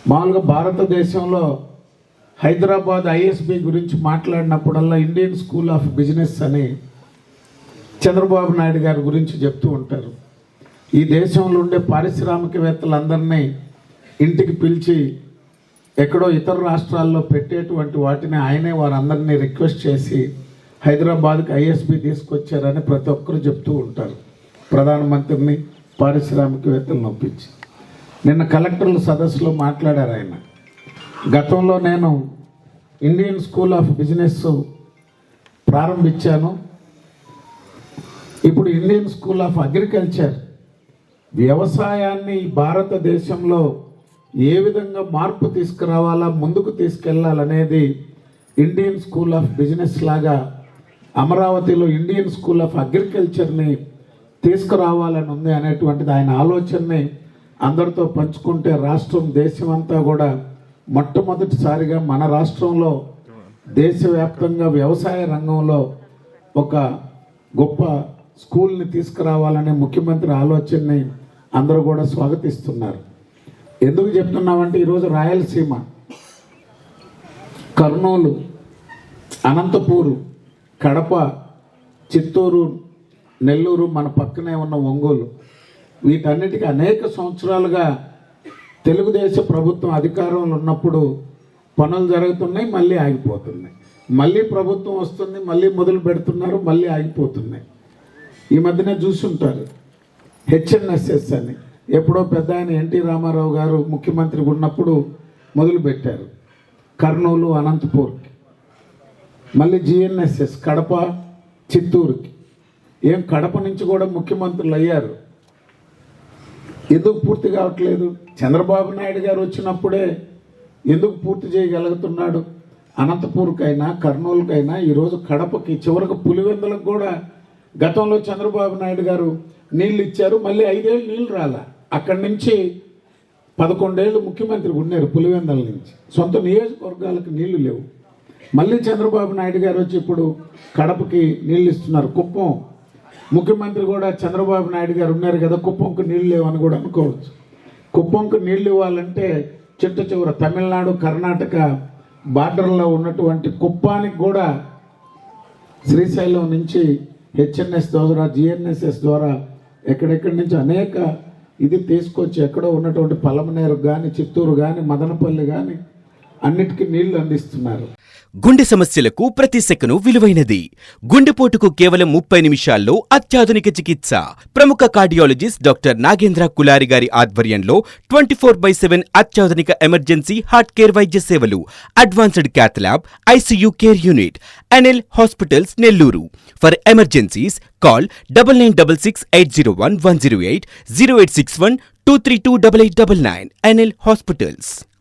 మామూలుగా భారతదేశంలో హైదరాబాద్ ఐఎస్బి గురించి మాట్లాడినప్పుడల్లా ఇండియన్ స్కూల్ ఆఫ్ బిజినెస్ అని చంద్రబాబు నాయుడు గారి గురించి చెప్తూ ఉంటారు. ఈ దేశంలో ఉండే పారిశ్రామికవేత్తలందరినీ ఇంటికి పిలిచి ఎక్కడో ఇతర రాష్ట్రాల్లో పెట్టేటువంటి వాటిని ఆయనే వారందరినీ రిక్వెస్ట్ చేసి హైదరాబాద్కి ఐఎస్బి తీసుకొచ్చారని ప్రతి ఒక్కరు చెప్తూ ఉంటారు. ప్రధానమంత్రిని పారిశ్రామికవేత్తలను ఒప్పించి నిన్న కలెక్టర్ల సదస్సులో మాట్లాడారు ఆయన. గతంలో నేను ఇండియన్ స్కూల్ ఆఫ్ బిజినెస్ ప్రారంభించాను. ఇప్పుడు ఇండియన్ స్కూల్ ఆఫ్ అగ్రికల్చర్ వ్యవసాయాన్ని భారతదేశంలో ఏ విధంగా మార్పు తీసుకురావాలా, ముందుకు తీసుకెళ్లాలనేది ఇండియన్ స్కూల్ ఆఫ్ బిజినెస్ లాగా అమరావతిలో ఇండియన్ స్కూల్ ఆఫ్ అగ్రికల్చర్ని తీసుకురావాలని ఉంది అనేటువంటిది ఆయన ఆలోచనని అందరితో పంచుకుంటే రాష్ట్రం దేశమంతా కూడా మొట్టమొదటిసారిగా మన రాష్ట్రంలో దేశవ్యాప్తంగా వ్యవసాయ రంగంలో ఒక గొప్ప స్కూల్ని తీసుకురావాలనే ముఖ్యమంత్రి ఆలోచనని అందరూ కూడా స్వాగతిస్తున్నారు. ఎందుకు చెప్తున్నామంటే ఈరోజు రాయలసీమ, కర్నూలు, అనంతపూరు, కడప, చిత్తూరు, నెల్లూరు, మన పక్కనే ఉన్న ఒంగోలు, వీటన్నిటికీ అనేక సంవత్సరాలుగా తెలుగుదేశం ప్రభుత్వం అధికారంలో ఉన్నప్పుడు పనులు జరుగుతున్నాయి, మళ్ళీ ఆగిపోతున్నాయి. మళ్ళీ ప్రభుత్వం వస్తుంది, మళ్ళీ మొదలు పెడుతున్నారు, మళ్ళీ ఆగిపోతున్నాయి. ఈ మధ్యనే చూసుంటారు హెచ్ఎన్ఎస్ఎస్ అని, ఎప్పుడో పెద్ద ఆయన ఎన్టీ రామారావు గారు ముఖ్యమంత్రి ఉన్నప్పుడు మొదలుపెట్టారు కర్నూలు, అనంతపూర్కి. మళ్ళీ జిఎన్ఎస్ఎస్ కడప, చిత్తూరుకి. ఏం కడప నుంచి కూడా ముఖ్యమంత్రులు అయ్యారు. ఎందుకు పూర్తి కావట్లేదు? చంద్రబాబు నాయుడు గారు వచ్చినప్పుడే ఎందుకు పూర్తి చేయగలుగుతున్నాడు? అనంతపూర్కైనా కర్నూలుకైనా ఈరోజు కడపకి, చివరకు పులివెందులకు కూడా గతంలో చంద్రబాబు నాయుడు గారు నీళ్ళు ఇచ్చారు, మళ్ళీ 5 ఏళ్ళు నీళ్ళు రాలా. అక్కడి నుంచి 11 ఏళ్ళు ముఖ్యమంత్రి ఉన్నారు పులివెందుల నుంచి. సొంత నియోజకవర్గాలకు నీళ్లు లేవు. మళ్ళీ చంద్రబాబు నాయుడు గారు వచ్చి ఇప్పుడు కడపకి నీళ్ళు ఇస్తున్నారు. కుప్పం ముఖ్యమంత్రి కూడా చంద్రబాబు నాయుడు గారు ఉన్నారు కదా, కుప్పంకు నీళ్ళు లేవని కూడా అనుకోవచ్చు. కుప్పంకు నీళ్ళు ఇవ్వాలంటే చిట్ట చివర తమిళనాడు, కర్ణాటక బార్డర్లో ఉన్నటువంటి కుప్పానికి కూడా శ్రీశైలం నుంచి హెచ్ఎన్ఎస్ ద్వారా, జిఎన్ఎస్ఎస్ ద్వారా ఎక్కడెక్కడి నుంచి అనేక ఇది తీసుకొచ్చి ఎక్కడో ఉన్నటువంటి పలమనేరు కానీ, చిత్తూరు కానీ, మదనపల్లి కానీ అన్నిటికీ నీళ్లు అందిస్తున్నారు. గుండె సమస్యలకు ప్రతి సెకను విలువైనది. గుండెపోటుకు కేవలం 30 నిమిషాల్లో అత్యాధునిక చికిత్స. ప్రముఖ కార్డియాలజిస్ట్ డాక్టర్ నాగేంద్ర కులారి గారి ఆధ్వర్యంలో 24/7 అత్యాధునిక ఎమర్జెన్సీ హార్ట్ కేర్ వైద్య సేవలు. Advanced cath lab, ICU care unit. NL hospitals, Nellore. For emergencies call 9966801108 0861 2328899. NL hospitals.